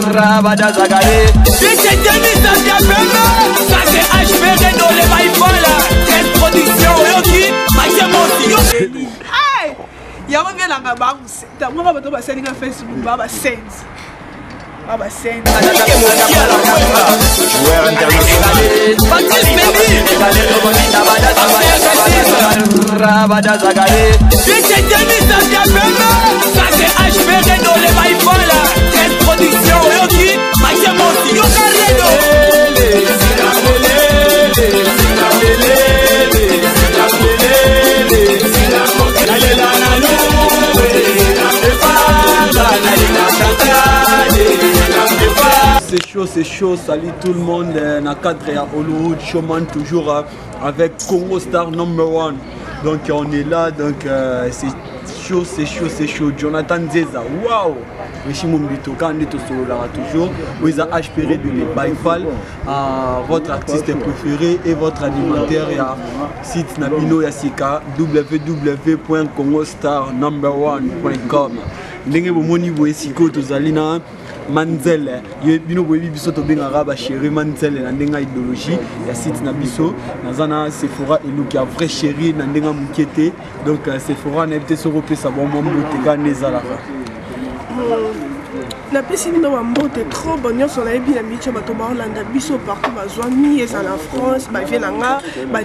Rabada Zagaré. C'est Denis Sandiapembe. Ça c'est HPD dans les Maïfala. Quelle production. Yoki, Maïkemosi. Hey! Y'a revient la gabaou. T'as moi pas passer sur Facebook, baba sense. Baba sense. Joueur international. Patrice Mendy. Rabada Zagaré. C'est Denis Sandiapembe. Ça c'est HPD dans les Maïfala. Quelle production. Yoki, Maïkemosi. Yokareno. C'est chaud, salut tout le monde. Dans cadre à Hollywood Showman, toujours avec Congo Star #1. Donc on est là, donc c'est chaud. Jonathan Zeza, waouh! Rishimombito, quand on est au solo là, toujours. Vous avez HPD de Baïfal, votre artiste préféré et votre animateur. Il y a site Nabino Yassika, www.congostar1.com. Ndenge bomoni boye siko tozali na Manzel ye bino boye biso to benga ba chéri Manzel na ndenga idéologie ya site na biso nazana Sephora eluki ya vrai chéri na ndenga mukete donc Sephora na ebite soko pesa bon mbote ka nezala na pesi bino bambote trop bonio sur la ebi na micho bato baolanda biso partout bazwami eza na France bavie na nga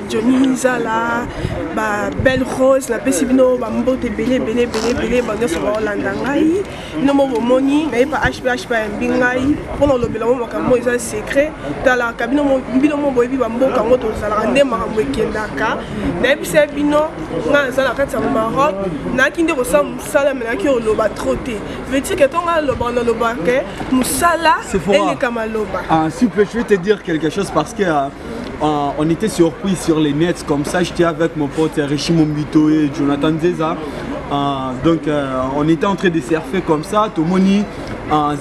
Johnny Zala ba Belle Rose na pesi bino bambote belé bonio sur baolanda ngai bino mo bomoni na yepa HPH pa mbingai mpona olobela mo makambo eza secret talaka bino mo boyebi bamboka ngo tozalaka nde makambo ekendaka nayebisa bino nga naza na kati ya Maroc nayaki nde kosala mosala me nayaki oloba trop te veut dire que tonga loba na loba ke musala eleka maloba. S'il vous plaît, je vais te dire quelque chose parce que on était surpris sur les nets comme ça. J'étais avec mon pote Rishimombito et Jonathan Zeza. Donc on était en train de surfer comme ça. Tout le monde un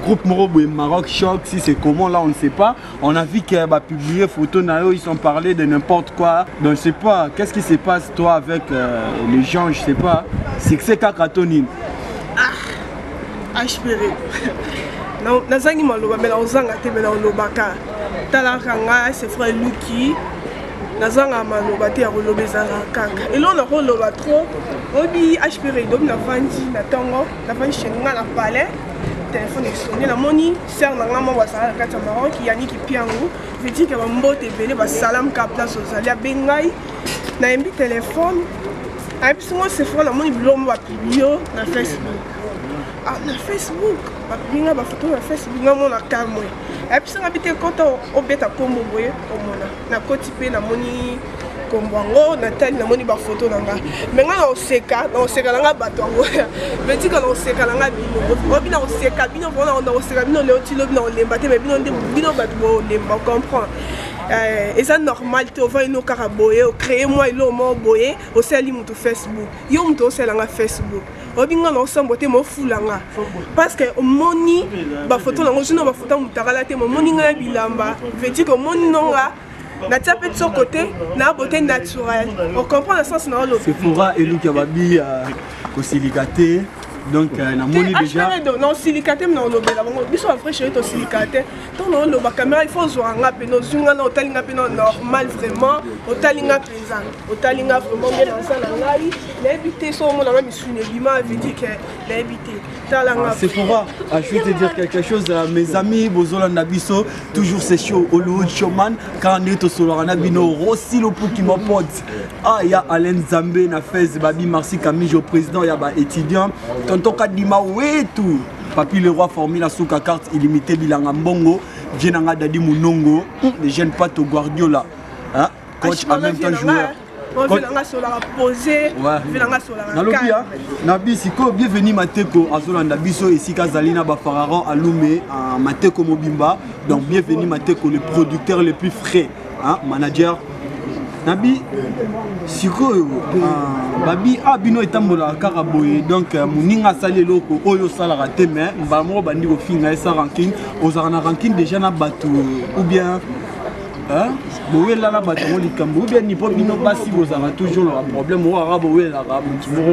groupe Morobo et Maroc Choc, si c'est comment là on ne sait pas. On a vu qu'il a publié photo Nayo, ils ont parlé de n'importe quoi. Donc je sais pas, qu'est-ce qui se passe toi avec les gens, je sais pas. C'est que c'est Kakatonin. HPD nazangi maloba mais naozanga te mais naolobaka talaka nga Sephora eluki nazanga maloba te ya koloba ezanga kaka elo nakoloba trop obi HPD domi navandi na ntongo navandi chez nga na palais téléphone esonne namoni ser na nga moko basala na kati ya Maroc Yannick Piango veut dire que bambote ebele basalam ka place ozali abengai nayembi téléphone ayebisi ngo Sephora namoni biloko mo bapibio na Facebook. Na Facebook, babinga ba photo na Facebook ngamona kamwe. Episa ngabite koto obeta kombo boye omona. Na koti pe na moni kombo ngo na tali na moni ba photo nanga. Menga na oseka nanga bato ngo. Beti ka na oseka nanga bino. Obi na oseka bino bona na oseka bino leo ti lobi na olemba te mais bino bato bo lemba comprendre. Et ça normal tu vas une caraboye créer moi ilo mo boye au seli mutu Facebook. Yo mutu au selanga Facebook. Obinga na osambote mo fulanga parce que moni ba photo nango jino ba photo mutakala te moni nga bilamba veut dire que moni nonga na tapé de son côté na beauté naturelle on comprend le sens na lo Sephora eluki babi ko silicaté donc na moni déjà non silicaté non lobela bango biso après chéri to silicaté ton non lo ba caméra il faut zoanga pe no zunga na otalinga pe no normal vraiment otalinga présent otalinga vraiment bien dans ça na ngai l'habité so mo na ma misune bima veut dire que l'habité talanga Sephora je vais te dire quelque chose mes amis bozolanda biso toujours c'est chaud Hollywood Showman quand on est au solo na bino Rossi lo pour qui m'apporte il y a Alain Zambé na Fez babi Marcy Camille président il y a ba étudiant tonton Kadima wetu Papi le roi formé la souka carte illimitée bilanga mbongo vienanga dadi munongo les jeunes pato Guardiola hein coach en même temps joueur Vilanga sola posé vilanga sola nalobia nabi siko bienvenue Mateko azolanda biso ici Kazalina ba Pharaon Alume Mateko Mobimba donc bienvenue Mateko le producteur le plus frais hein manager Nabi sikoyo babi bino etambola karaboye donc muninga sali loko oyo sala raté mais mbamo bandi ko finga esa ranking ozana ranking déjà na bato ou bien hein bowe la la bato mo likambo ou bien ni po bino basi bozana toujours le problème o arabe bowe la arabe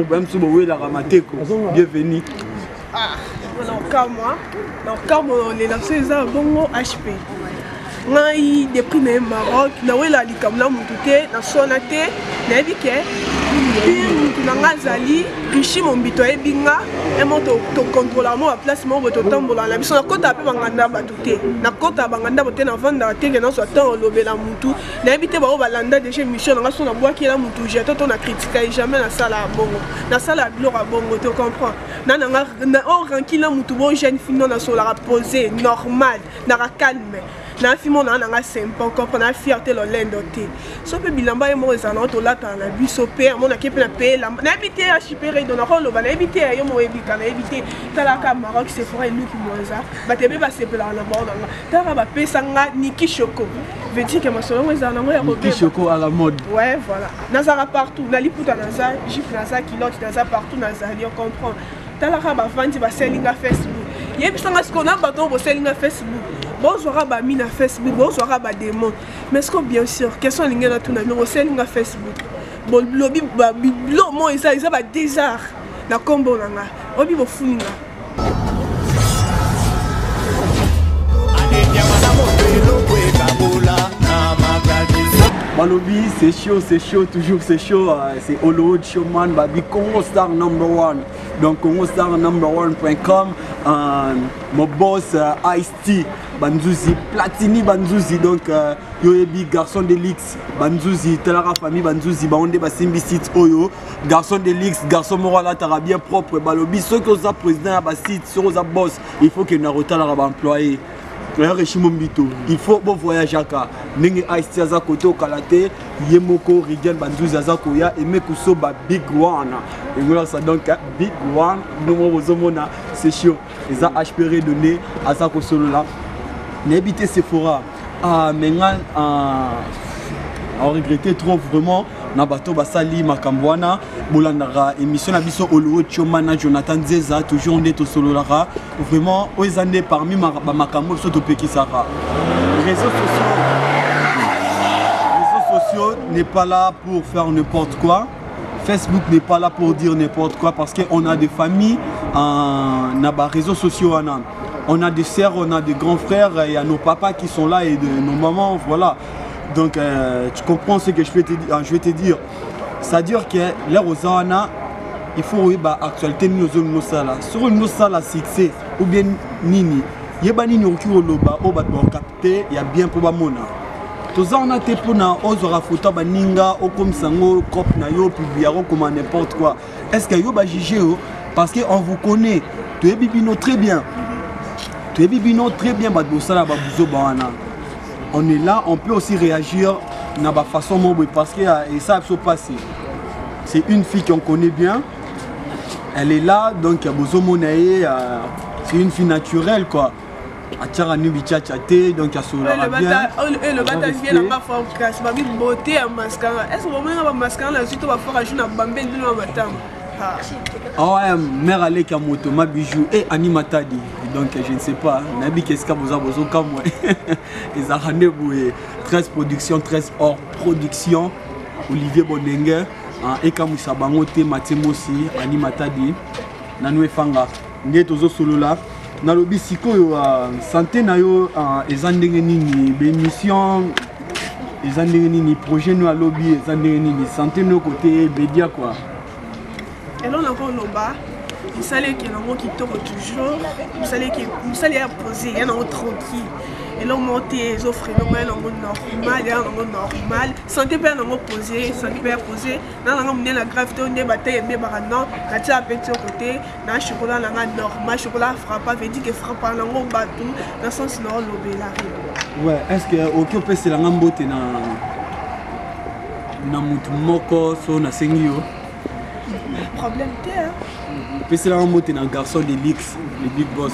même si bowe la Mateko bienvenue les lancers ont bon HP. Ngai depuis le Maroc, na wela likamla mutute na sonate na bike puis na ngazali richi mombito ebinga et moto to contrôler mo place mo boto tambola la biso na kota pe banganda batute na kota banganda bote na vanda te que na so temps lobela mutu na bite ba balanda déjà mission na so na bois qui la mutu j'ai to na critiquer jamais na sala bongo na sala gloire bongo tu comprends na on ranki la mutu bon jeune fille na so la poser normal na calme na fi mona na nga sympa comprendre na fierté lo lendo te so pe bilamba e mo ezana to lata na biso pe mona ke pe na pe la na habité à chipere do na ko lo ba na habité yo mo ebika na habité tala ka Maroc c'est fora lu ki moza ba te be ba se pe la na borda nga tala ba pe sanga Niki Choco veut dire que ma solo ezana mo ya ko Niki Choco à la mode ouais voilà nazara partout na liputa naza jip naza kilote naza partout naza yo comprendre tala ka ba vandi ba selinga Facebook yebisanga ce qu'on a bateau bo selinga Facebook bonsoir à Bami na Facebook, bonsoir à Bademon. Mais est-ce que bien sûr, quels sont les gens qui ont sur Facebook? Bon, lobby, l'homme, ils ont des désert. La combo, obi bo funinga. Balobi, c'est chaud, toujours c'est chaud. C'est Hollywood Showman, Babi Congo Star #1. Donc CongoStar #1.com. Mon boss Ice-T, Banzuzi, Platini Banzuzi. Donc Yoebi, garçon de l'X, Banzuzi, Telara famille Banzuzi, Baonde Basimbi site Oyo, garçon de l'X, garçon moral t'as bien propre. Balobi, ceux qui ont président à Bassit, ceux qui ont boss, il faut que Narota l'arabe employé. Il faut bon voyage à Ka. Nengi Ice Aza Koto Kalate, Yemoko, Rigen Banzuzi Aza Koya, et Mekuso ba Big One. Et voilà ça donc Big One, nous c'est chaud. Ils ont aspiré donné à Aza Kosolo là. N'habitez Sephora. Ah, maintenant, on regrettait trop vraiment. Nabato Basali Makambwana, Bolandara, émission Nabiso Hollywood Showman, Jonathan Zeza, toujours on est au solo lara. Vraiment, aux années parmi Makambo, surtout Pekisara. Réseaux sociaux n'est pas là pour faire n'importe quoi. Facebook n'est pas là pour dire n'importe quoi parce qu'on a des familles, on a des réseaux sociaux, on a des sœurs, on a des grands frères, il y a nos papas qui sont là et nos mamans, voilà. Donc tu comprends ce que je vais te dire. C'est-à-dire que les Rosana, il faut actualité nous sala. Sur une sala succès ou bien nini. Yeba nini okioloba o ba capter, il y a bien pour mona. Toza on a te pona ozora photo ba ninga o comme sango cop na yo publier comme n'importe quoi. Est-ce que yo ba juger parce que on vous connaît. Tu es bibino très bien. Tu es bibino très bien ba bosala ba buzo bana. On est là, on peut aussi réagir de la façon mobile parce que ça peut se passer. C'est une fille qu'on connaît bien, elle est là, donc il y a besoin de monnaie, c'est une fille naturelle quoi. Donc il y a sur la bien. Et le bataille vient là-bas faire casse, ma vie beauté à mascara. Est-ce que vous avez un mascara là, si tu vas faire un bambé de l'eau matin? Ah ouais, mère Alek à moto, ma bijou et Animatadi. Donc je ne sais pas, Nabi qu'est-ce que vous avez besoin comme moi. Ils ont rendez-vous 13 productions, 13 hors production. Olivier Bondengue, et Kamoussa Bangote, Matemosi, Animatadi, Nanoué Fanga. Nous sommes solo là. Dans le bisiko, santé na yo, ils ont des émissions, ils ont des projets nous à lobby, ils ont des santé nos côté média quoi. Et là, on a le bas, vous savez qu'il y a un mot qui tombe toujours, vous savez qu'il y a posé, il y a un mot tranquille. Et là, on monte les offres, il y a un mot normal, il y a un mot normal. Santé pas un mot posé, santé pas posé. Là, on a la gravité, on a bataille, mais maintenant, quand tu as un petit côté, dans le chocolat, on a normal, chocolat frappe, veut dire que frappe, on a un bateau, dans le sens où on a l'obé. Ouais, est-ce que aucun peut se l'engamboter dans moko, so na sengio? Problème terre. Puis c'est là un mot un garçon de l'X, le big boss.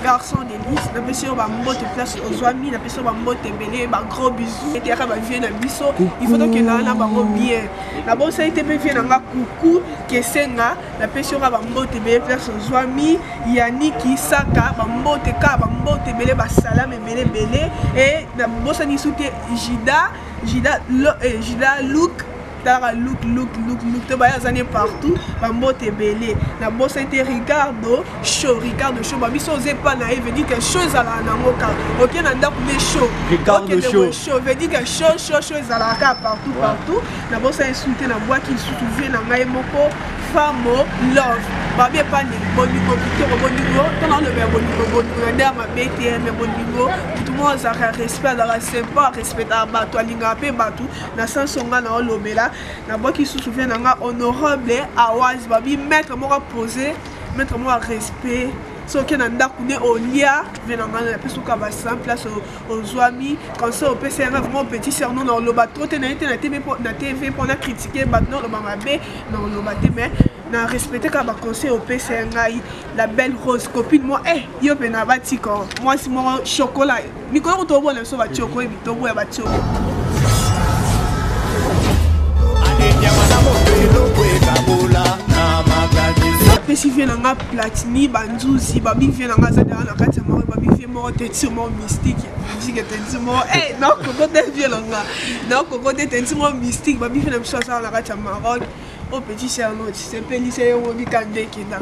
Garçon de l'X, la personne va monter place aux amis, la personne va monter belé, un gros bisou, et puis elle va venir dans biso. Il faut que là va bien. La bonne ça a été bien dans la coucou, que c'est là, la personne va monter belé place aux amis, Yannick Isaka va monter ka, va monter belé, va salam et belé, et la bonne ça ni soute Jida Look. tala look te baya zane partout bambote belé na bossa était Ricardo Show babi so ze pas na veut dire que chose ala na moka OK na ndako les show Ricardo Show veut dire que show ala ka partout na bossa insulter na bois qui soutient na ngai moko famo love babi pas ni bolingo kitoko bolingo tala le bolingo na ma BTM bolingo tout le monde ça respect dans la sympa respect à bato alinga pe bato na sansonga na olobela na bois qui soutient na honorable Awaz babi mettre moi poser mettre moi respect so que na ndako ne olia venanga na peso ka ba sans place aux amis quand ça au PC vraiment petit cernon na loba trop te na TV pour na critiquer maintenant le mamabe na loba te mais na respecter ka ba conseil au PC ngai la belle rose copine moi yo pe na batiko moi si moi chocolat mi ko to bona so ba choko e bito bo ya ba choko si vient dans la platini banzuzi babi vient dans la zada na kati maro babi vient mort tentiment mystique dit que tentiment non koko te vient là non koko te tentiment mystique babi vient dans ça na kati maro au petit cerveau c'est pe lycée on dit quand dès qui dans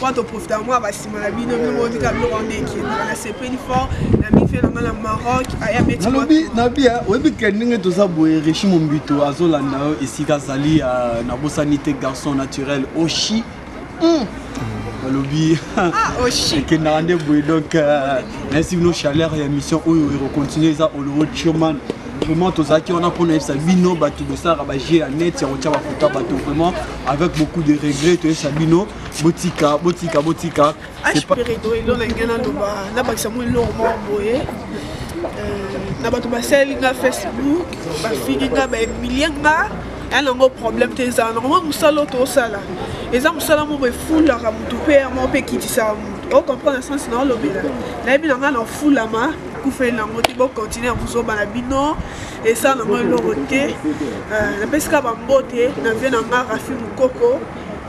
quand on profite moi ba si mala bino on dit quand on dès qui dans c'est pe fort na mi fait dans la Maroc aya beti nabi webi keninga to sa boye régime mbito azolanda esika zali na bosanité garçon naturel oshi lobby qui n'a rien de donc merci nos chaleurs et émission où on continue ça au road showman vraiment tous ça qui on a pour nous Sabino bateau de ça rabager à net on tient photo bateau vraiment avec beaucoup de regrets tout Sabino botika c'est pas il on a gagné na ba ça moi lo mo boye na bateau ba sel na Facebook ba fiki nga ba million nga un gros problème tes ça normalement musalo to sala et ça musala mo be full la mutu pe mo pe kiti ça on comprend le sens dans l'obéla là bi nga na full la ma ku fait la moto bo continuer vous so bana bino et ça na mo lo roté na pesca ba mbote na vient na rafi mukoko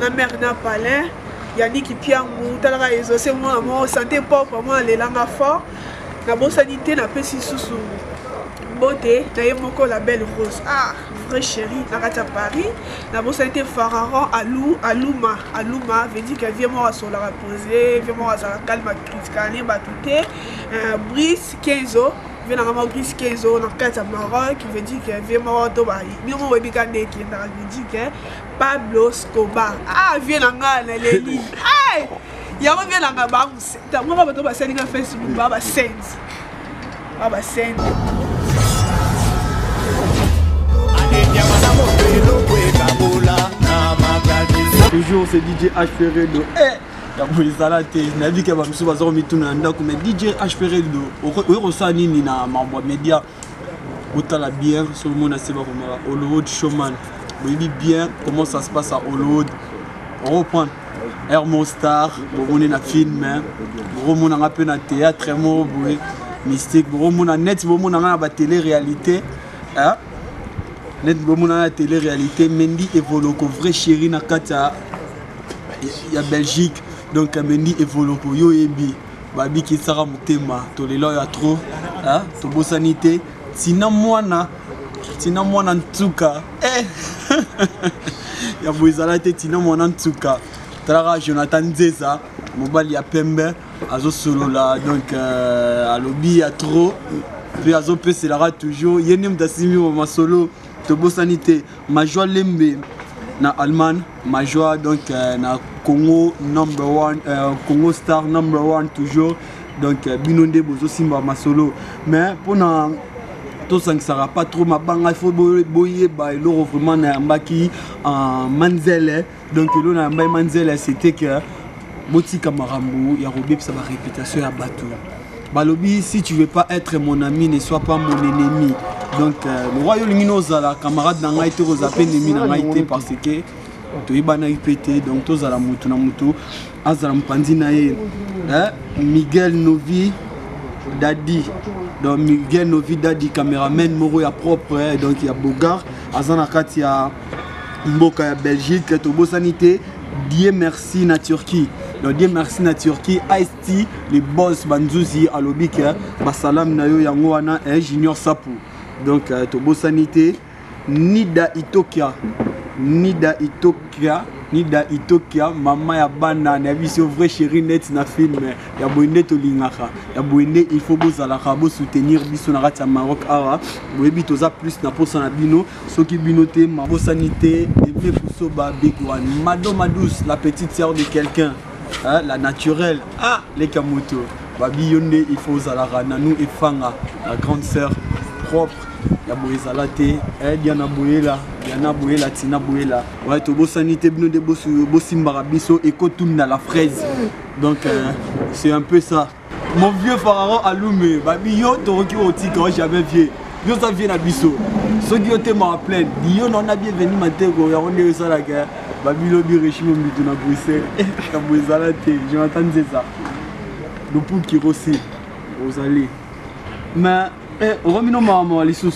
na mère na palais Yannick Piangu tala ezo c'est moi mo santé propre moi les langa fort na bonne sanité na pesi susu beauté na moko la belle rose vrai chéri na kata Paris na bonne sanité Fararon Aluma veut dire que vient moi sur la reposer vient moi à calme critiquer batouté Brice 15 ans vient na Brice 15 ans na kata Maroc veut dire que vient moi to ba mi mo webi kande ki na veut dire que Pablo Escobar vient na leli ya revient na ba ta moi ba to ba send na Facebook ba send toujours c'est DJ H Ferredo ya boisala te na vie que ba msu bazo mituna ndako mais DJ H Ferredo o rosani ni na mambo média otala bien sur le monde assez ba komara Hollywood showman oui bien comment ça se passe à Hollywood on reprend Hermon Star on est na film on a peu na théâtre mo mystique on a net on a ba télé réalité net bomona na télé réalité Mendy Evoloko vrai chéri na kata ya Belgique donc Mendy Evoloko yo ebi babi ki sara mutema to lelo ya trop to bosanité tina mwana ntuka ya boizala te tina mwana ntuka tara Jonathan Nzeza mobali ya pembe azo solola donc alobi ya trop puis azo pe c'est toujours yenim dasimi ma solo Tobo sanité, Majwa Lembe na Allemagne, Majwa donc na Congo Congo Star #1 toujours donc Binonde Bozo Simba Masolo mais pour na tout ça ne sera pas trop ma banga il faut boyer ba l'euro vraiment na mbaki en Manzele donc l'eau na mbay Manzele c'était que Boti Kamarambu ya robé ça va réputation à bateau balobi si tu veux pas être mon ami ne sois pas mon ennemi. Donc le royaume Linginoza la camarade n'a été aux appels ennemi n'a été parce que tu es banal répété donc tous à la mutu na mutu azaram pandinae Miguel Novi Dadi donc Miguel Novi Dadi caméraman moro ya propre donc il y a Bogart azana kati ya mboka ya Belgique to bosanité Dieu merci na Turquie. Donc Dieu merci na Turquie Ice-T les boss banzuzi alobike basalam na yo yango wana Junior Sapu. Donc Tobo Sanité, Nida Itokia. Nida Itokia, maman ya bana, na biso vrai chéri net na film, ya boine to lingaka, ya boine il faut bozalaka bo soutenir biso na rata Maroc awa, boyebi toza plus na posa na bino, soki bino te ma sanité, et bien pour ba big one, Madame douce, la petite sœur de quelqu'un, hein, la naturelle, ah les kamoto, babi yonde il faut zalaka nanou et fanga, la grande sœur propre. Ya boezala te Diana Boyela Tina Boyela ouais to sanité bino de bosimbara biso ekotunda la fraise donc c'est un peu ça mon vieux pharaon Aloumé babi yo to roki otika jamais vieux yo ça vient na biso soki yo te ma plein dio non a bienvenu mateko ya onde ça la guerre babi lo bi régime mbitu na Bruxelles ya boezala te je m'attendais ça le pou qui rossi vous allez mais on va mino maman les sous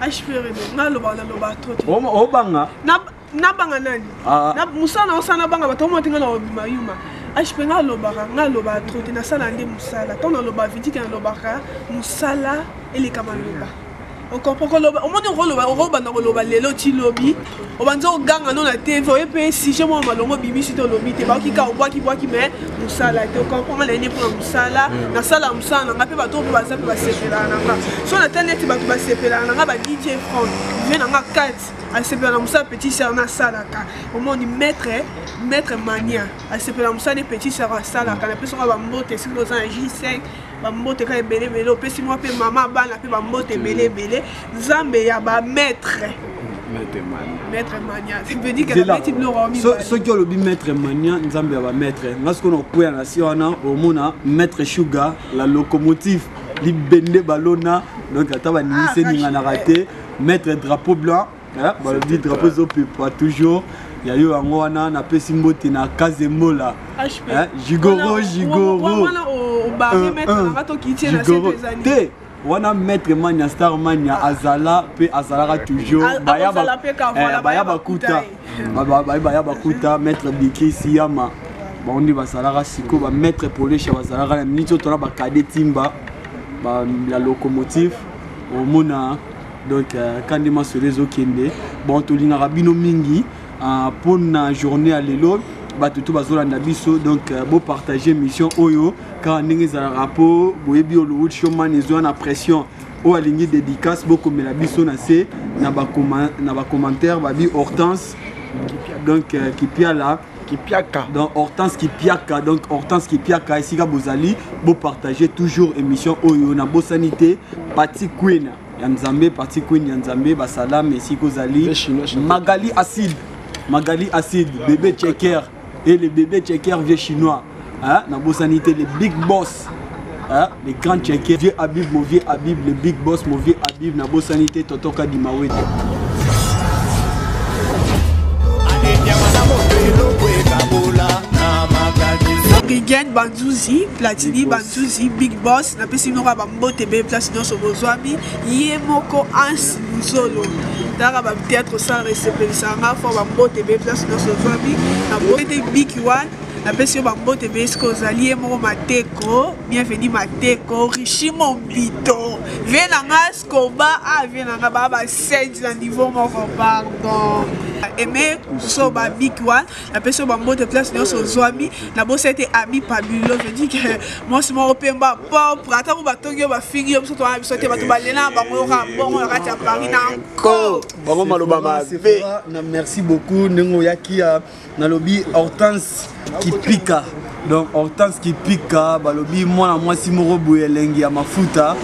ashpere na loba trop o banga na banga nani na musala osana banga bato mo tinga na mayuma ashpere na loba trop na sala ndi musala ton na loba vidi ka loba ka musala ele kama loba on comprend que loba au moins on roba na loba lelo ti lobi o banzo ganga non na TV o pe si je mo malongo bibi si to lobi te ba ki ka o boaki mais musala te on comprend les pour musala na sala musala nga pe ba to ba za pe ba sepela na nga so na internet ba to ba sepela na nga ba DJ Franck vient na nga 4 a sepela na musala petit sœur na sala ka au moins ni maître mania a sepela musala des petits sœurs à sala ka na pe so ba mbote si nos en J5 ba mbote ka belé o pe si moi pe maman bana pe ba mbote belé Nzambe ya ba maître mania ça veut dire que la petite Laurent ce qui le maître mania Nzambe ya ba maître parce qu'on a quoi na siona au mona maître Sugar la locomotive li bende balona donc ataba ni se ni na raté maître drapeau blanc hein ba dit drapeau zo pas toujours ya yo yango wana na pesi mbote na Kazembola hein Jigoro wana o ba maître na rato qui tient na ces années wana maître mania star mania azala pe azalaka toujours baya bakuta maître Biki Siyama baondi basalaka siko ba maître Polesha bazalaka na minito tona ba cadet timba ba la locomotive au mona donc quand ma sur les okende bon tolina rabino mingi pour na journée à lelo batutu bazolanda biso donc beau partager mission oyo car ndenge za rapport boyebi olo chômage ezo na pression o alingi dédicace beaucoup mais la biso na se na ba commentaire babi Hortense donc qui pia là qui piaka donc Hortense qui piaka ici ka bozali beau partager toujours émission oyo na bo sanité parti queen ya Nzambe parti queen ya Nzambe ba salam ici kozali Magali acide bébé checker et le bébé checker vieux chinois hein na bo sanité les big boss hein les grands checkers vieux Habib mon vieux Habib le big boss mon vieux Habib na bo sanité totoka di mawete Brigade Banzuzi, Platini Banzuzi, Big Boss, na pesi nora ba mbote be place dans so bozwami, yemoko ans luzolo. Dara ba théâtre sans réception nga fo ba mbote be place dans so bozwami, na bote Big One, na pesi ba mbote be skozali yemoko mateko, bienvenue mateko, Richimo Mbito. Viens nga skoba, viens nga ba 7 na niveau moko pardon. Aimé so ba Big One, la personne ba mbote place dans so zoami, na bo c'était ami Pabulo, je dis que moi c'est mon opemba pas pour attendre ba tongyo ba fingi so to abi so te ba to ba lela ba mo ra bon ra ta Paris na encore bango maloba ma na merci beaucoup nengo yaki na lobby Hortense qui pika donc Hortense qui pika ba lobby moi si moro boye lengi ya mafuta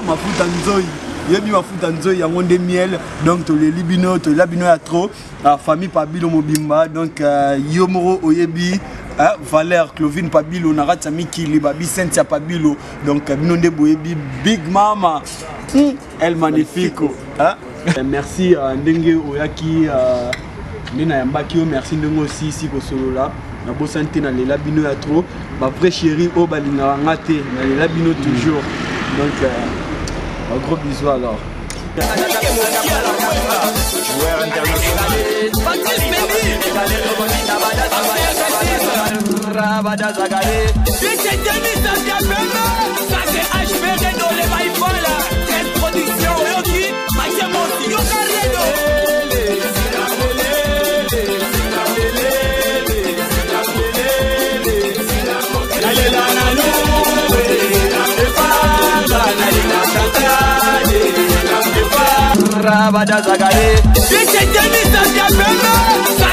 mafuta nzoi yebi mafuta nzoi ya ngonde miel donc to le libino to labino ya trop la famille Pabilo Mobimba donc yo moro oyebi Valère Clovine Pabilo Narata Mikili Babi Cynthia Pabilo donc binonde boyebi Big Mama elle magnifique merci ndenge oyaki ndena yambaki yo merci ndenge aussi ici ko solo là na bo santé na lela bino ya trop ba vrai chéri o balinga ngate na lela bino toujours donc un gros bisou alors. Joueur international. Ça c'est HPD dans les mailles, voilà. Quelle production, Yoki, Arabada Zagare, Denis Sadia Pembe, ça